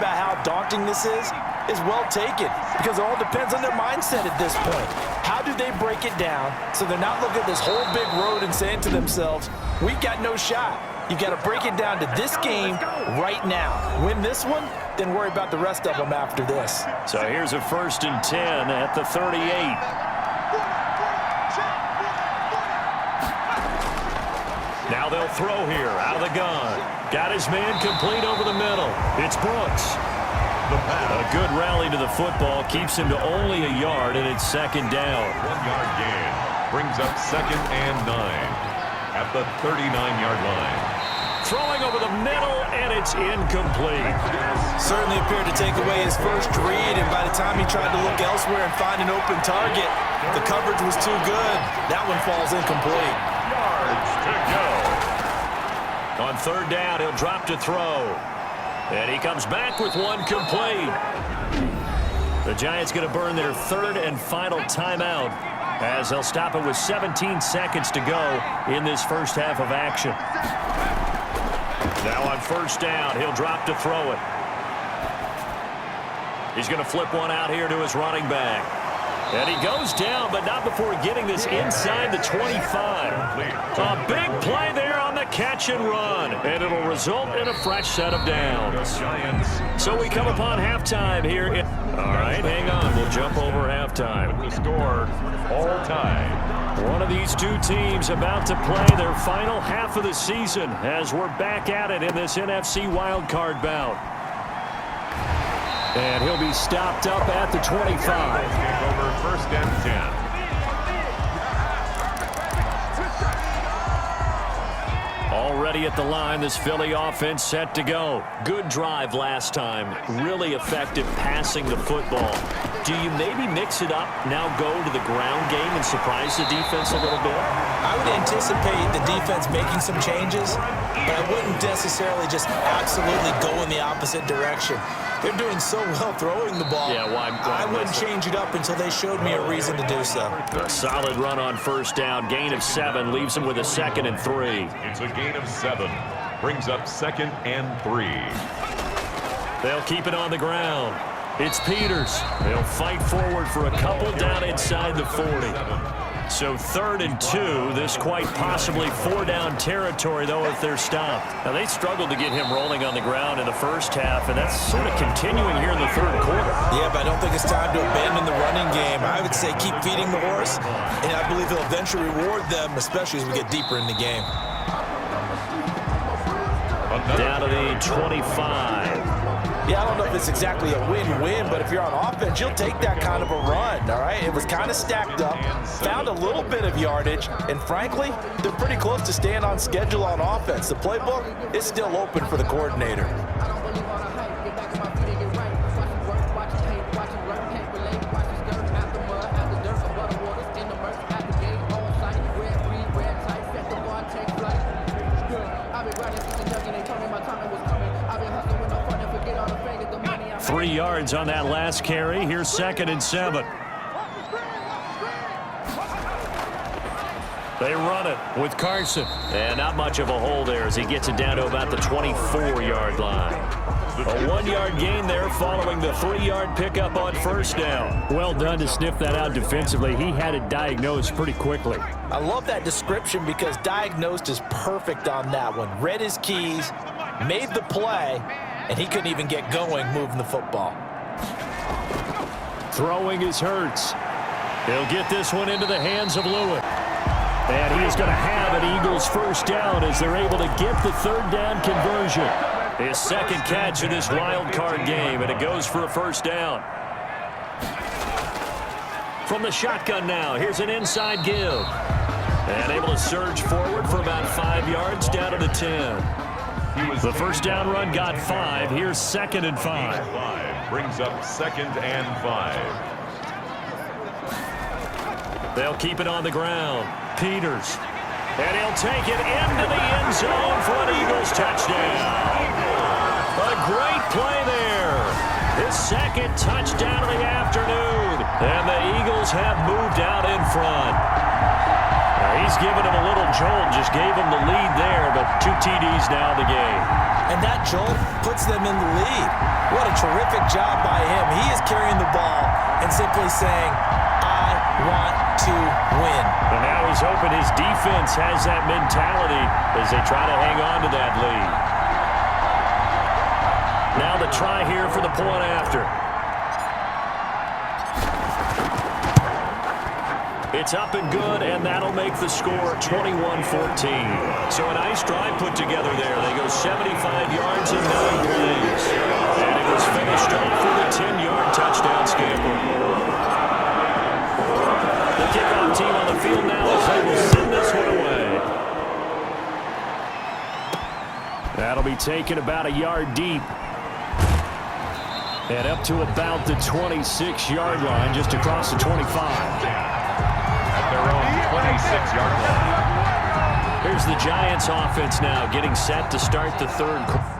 about how daunting this is well taken, because it all depends on their mindset at this point. How do they break it down so they're not looking at this whole big road and saying to themselves, we got no shot. You got to break it down to this game right now. Win this one, then worry about the rest of them after this. So here's a 1st and 10 at the 38. Now they'll throw here out of the gun. Got his man complete over the middle. It's Brooks. A good rally to the football keeps him to only a yard, and it's 2nd down. 1-yard gain brings up 2nd and 9 at the 39-yard line. Throwing over the middle, and it's incomplete. Certainly appeared to take away his first read, and by the time he tried to look elsewhere and find an open target, the coverage was too good. That one falls incomplete. Yards to go. On 3rd down, he'll drop to throw. And he comes back with one complete. The Giants going to burn their 3rd and final timeout as they'll stop it with 17 seconds to go in this first half of action. Now on 1st down, he'll drop to throw it. He's going to flip one out here to his running back. And he goes down, but not before getting this inside the 25. A big play there on the catch and run. And it'll result in a fresh set of downs. So we come upon halftime here. All right, hang on. We'll jump over halftime. The score, all time. One of these two teams about to play their final half of the season as we're back at it in this NFC wildcard bout. And he'll be stopped up at the 25. Over 1st and 10. Already at the line, this Philly offense set to go. Good drive last time. Really effective passing the football. Do you maybe mix it up, now go to the ground game and surprise the defense a little bit? I would anticipate the defense making some changes, but I wouldn't necessarily just absolutely go in the opposite direction. They're doing so well throwing the ball. Yeah, why I wouldn't change it up until they showed me a reason to do so. A solid run on 1st down. Gain of 7 leaves him with a 2nd and 3. It's a gain of 7. Brings up 2nd and 3. They'll keep it on the ground. It's Peters. They'll fight forward for a couple down inside the 40. So 3rd and 2. This quite possibly 4-down territory, though, if they're stopped. Now, they struggled to get him rolling on the ground in the first half, and that's sort of continuing here in the 3rd quarter. Yeah, but I don't think it's time to abandon the running game. I would say keep feeding the horse, and I believe he'll eventually reward them, especially as we get deeper in the game. Down to the 25. Yeah, I don't know if it's exactly a win-win, but if you're on offense, you'll take that kind of a run, all right? It was kind of stacked up, found a little bit of yardage, and frankly, they're pretty close to staying on schedule on offense. The playbook is still open for the coordinator. Three yards on that last carry. Here's 2nd and 7. They run it with Carson. And not much of a hole there as he gets it down to about the 24-yard line. A 1-yard gain there following the 3-yard pickup on 1st down. Well done to sniff that out defensively. He had it diagnosed pretty quickly. I love that description because diagnosed is perfect on that one. Read his keys, made the play, and he couldn't even get going moving the football. Throwing is Hurts. He'll get this one into the hands of Lewis. And he's going to have an Eagles 1st down as they're able to get the 3rd down conversion. His 2nd catch in this wild card game, and it goes for a 1st down. From the shotgun now, here's an inside give. And able to surge forward for about 5 yards down to the 10. The 1st down run got 5. Here's 2nd and 5. Brings up 2nd and 5. They'll keep it on the ground. Peters. And he'll take it into the end zone for an Eagles touchdown. A great play there. His 2nd touchdown of the afternoon. And the Eagles have moved out in front. He's given him a little jolt, just gave him the lead there, but 2 TDs now in the game. And that jolt puts them in the lead. What a terrific job by him. He is carrying the ball and simply saying, I want to win. And now he's hoping his defense has that mentality as they try to hang on to that lead. Now the try here for the point after. It's up and good, and that'll make the score 21-14. So a nice drive put together there. They go 75 yards in 9 plays. And it was finished off with a 10-yard touchdown scamper. The kickoff team on the field now as they will send this one away. That'll be taken about a yard deep. And up to about the 26-yard line, just across the 25. Their own 26-yard line. Here's the Giants offense now getting set to start the third quarter.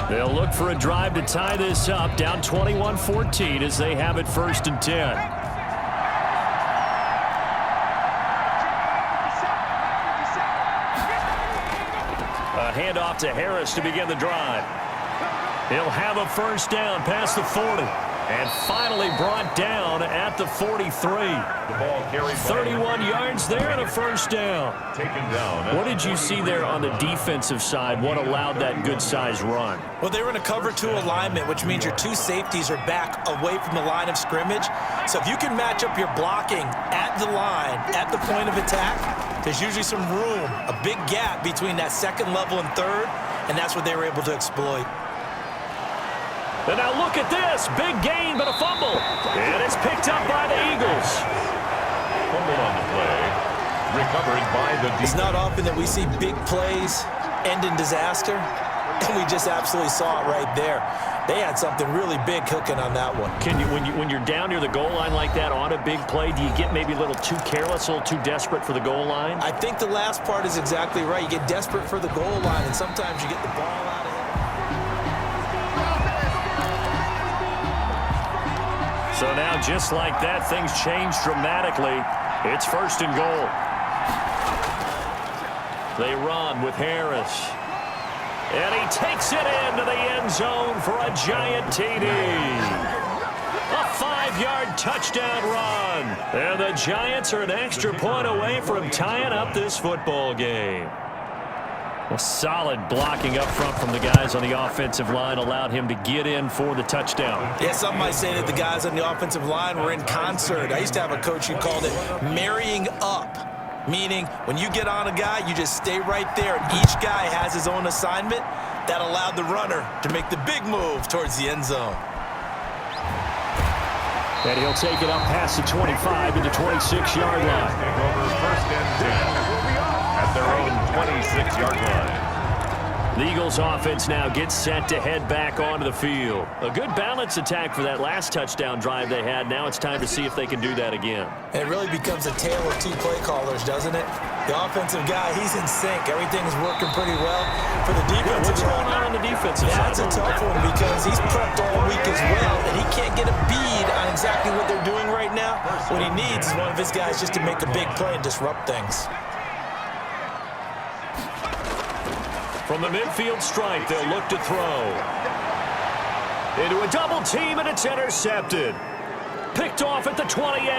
They'll look for a drive to tie this up, down 21-14 as they have it 1st and 10. Handoff to Harris to begin the drive. He'll have a first down past the 40. And finally brought down at the 43. The ball carried 31 yards there and a first down. Taken down. What did you see there on the defensive side? What allowed that good-sized run? Well, they were in a cover 2 alignment, which means your 2 safeties are back away from the line of scrimmage. So if you can match up your blocking at the line, at the point of attack, there's usually some room, a big gap between that second level and third, and that's what they were able to exploit. And now look at this. Big gain, but a fumble. And it's picked up by the Eagles. Fumble on the play. Recovered by the defense. It's not often that we see big plays end in disaster, and we just absolutely saw it right there. They had something really big cooking on that one. Can you, when you're down near the goal line like that on a big play, do you get maybe a little too careless, a little too desperate for the goal line? I think the last part is exactly right. You get desperate for the goal line, and sometimes you get the ball out of it. So now, just like that, things change dramatically. It's 1st and goal. They run with Harris. And he takes it into the end zone for a giant TD. A 5-yard touchdown run. And the Giants are an extra point away from tying up this football game. Well, solid blocking up front from the guys on the offensive line allowed him to get in for the touchdown. Yeah, some might say that the guys on the offensive line were in concert. I used to have a coach who called it marrying up, meaning when you get on a guy, you just stay right there, and each guy has his own assignment. That allowed the runner to make the big move towards the end zone. And he'll take it up past the 25 to the 26-yard line. Take over 1st and 10 at their own 26-yard line. The Eagles offense now gets set to head back onto the field. A good balance attack for that last touchdown drive they had. Now it's time to see if they can do that again. And it really becomes a tale of 2 play callers, doesn't it? The offensive guy, he's in sync. Everything's working pretty well. For the defensive what's going on the defensive side? That's a tough one because he's prepped all week as well, and he can't get a bead on exactly what they're doing right now. What he needs is one of his guys just to make a big play and disrupt things. From the midfield stripe, they'll look to throw. Into a double team, and it's intercepted. Picked off at the 28.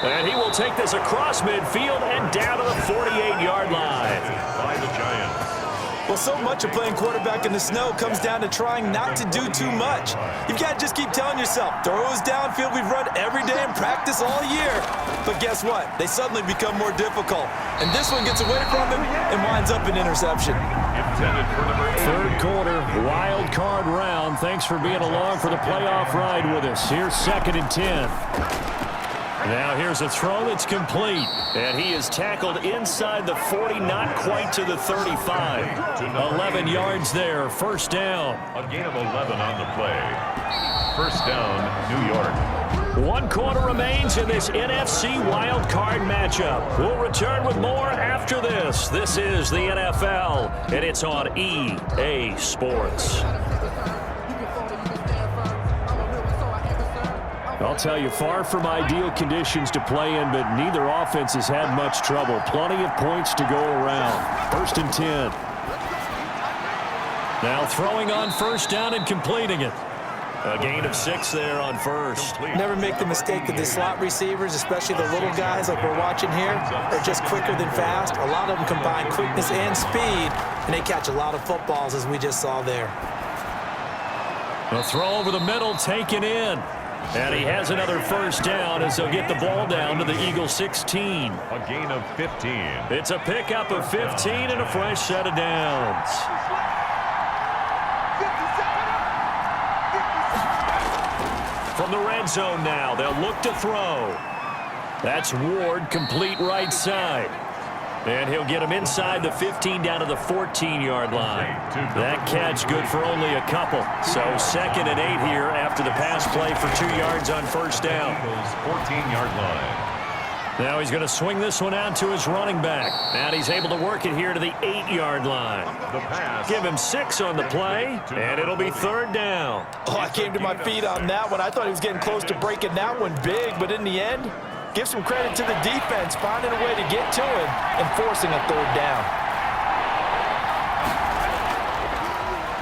And he will take this across midfield and down to the 48-yard line. By the Giants. Well, so much of playing quarterback in the snow comes down to trying not to do too much. You've got to just keep telling yourself, throws downfield we've run every day in practice all year. But guess what? They suddenly become more difficult. And this one gets away from him and winds up an interception. Intended for number 8. Third quarter, wild card round. Thanks for being along for the playoff ride with us. Here's 2nd and 10. Now here's a throw that's complete. And he is tackled inside the 40, not quite to the 35. 11 yards there, first down. A gain of 11 on the play. first down, New York. 1 quarter remains in this NFC wild card matchup. We'll return with more after this. This is the NFL, and it's on EA Sports. I'll tell you, far from ideal conditions to play in, but neither offense has had much trouble. Plenty of points to go around. 1st and 10. Now throwing on first down and completing it. A gain of 6 there on first. Never make the mistake that the slot receivers, especially the little guys like we're watching here, are just quicker than fast. A lot of them combine quickness and speed, and they catch a lot of footballs, as we just saw there. A throw over the middle, taken in. And he has another first down as they'll get the ball down to the Eagles 16. A gain of 15. It's a pickup of 15 and a fresh set of downs. From the red zone now, they'll look to throw. That's Ward, complete right side. And he'll get him inside the 15 down to the 14-yard line. That catch good for only a couple. So 2nd and 8 here after the pass play for 2 yards on first down. 14-yard line. Now he's going to swing this one out to his running back. And he's able to work it here to the 8-yard line. The pass. Give him 6 on the play, and it'll be 3rd down. Oh, I came to my feet on that one. I thought he was getting close to breaking that one big, but in the end, give some credit to the defense, finding a way to get to him and forcing a 3rd down.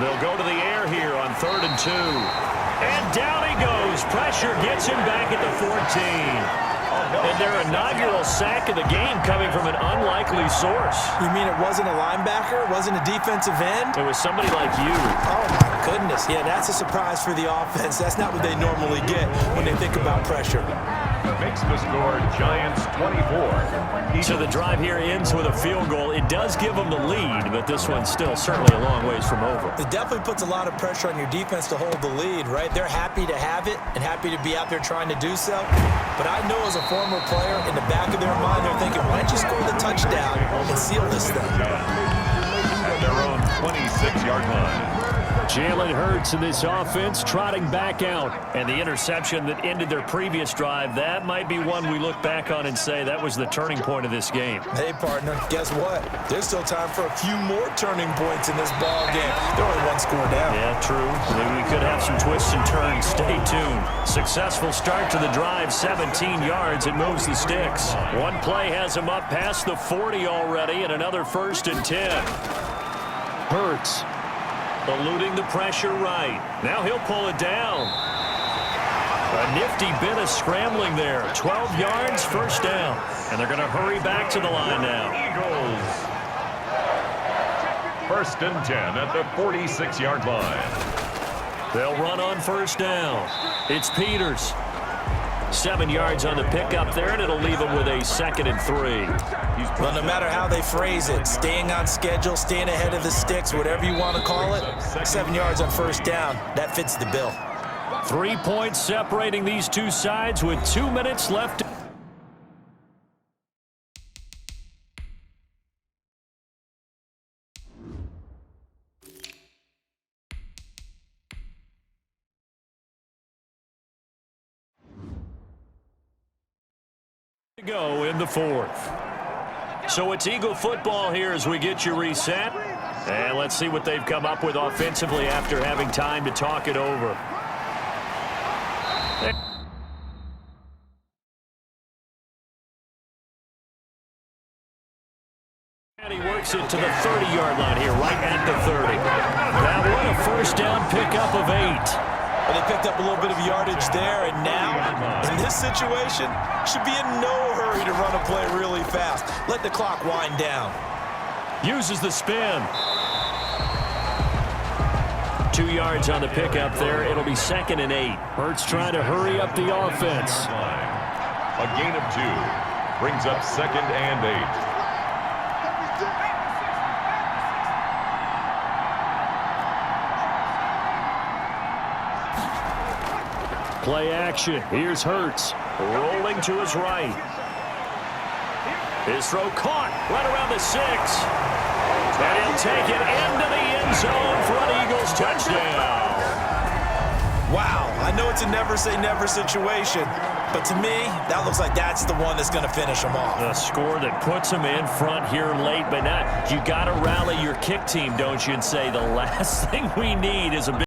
They'll go to the air here on 3rd and 2. And down he goes. Pressure gets him back at the 14. And their inaugural sack of the game coming from an unlikely source. You mean it wasn't a linebacker? It wasn't a defensive end? It was somebody like you. Oh, my goodness. Yeah, that's a surprise for the offense. That's not what they normally get when they think about pressure. Makes the score Giants 24. So the drive here ends with a field goal. It does give them the lead, but this one's still certainly a long ways from over. It definitely puts a lot of pressure on your defense to hold the lead, right? They're happy to have it and happy to be out there trying to do so. But I know as a former player, in the back of their mind, they're thinking, why don't you score the touchdown and seal this thing? At their own 26-yard line. Jalen Hurts in this offense trotting back out. And the interception that ended their previous drive, that might be one we look back on and say that was the turning point of this game. Hey, partner, guess what? There's still time for a few more turning points in this ball game. They're only 1 score down. Yeah, true. Maybe we could have some twists and turns. Stay tuned. Successful start to the drive, 17 yards. It moves the sticks. One play has him up past the 40 already, and another 1st and 10. Hurts eluding the pressure right. Now he'll pull it down. A nifty bit of scrambling there. 12 yards, first down. And they're going to hurry back to the line now. Eagles. 1st and 10 at the 46-yard line. They'll run on first down. It's Peters. 7 yards on the pickup there, and it'll leave him with a 2nd and 3. Well, no matter how they phrase it, staying on schedule, staying ahead of the sticks, whatever you want to call it, 7 yards on first down, that fits the bill. 3 points separating these two sides with 2 minutes left. To go in the 4th. So it's Eagle football here as we get you reset. And let's see what they've come up with offensively after having time to talk it over. And he works it to the 30-yard line here, right at the 30. Now what a first down pickup of 8. Well, they picked up a little bit of yardage there, and now, in this situation, should be in no hurry to run a play really fast. Let the clock wind down. Uses the spin. 2 yards on the pickup there. It'll be 2nd and 8. Hurts trying to hurry up the offense. A gain of 2 brings up 2nd and 8. Play action. Here's Hurts. Rolling to his right. His throw caught right around the 6. And he'll take it into the end zone for an Eagles touchdown. Wow, I know it's a never-say-never situation, but to me, that looks like that's the one that's going to finish them off. A score that puts them in front here late, but not. You got to rally your kick team, don't you, and say the last thing we need is a big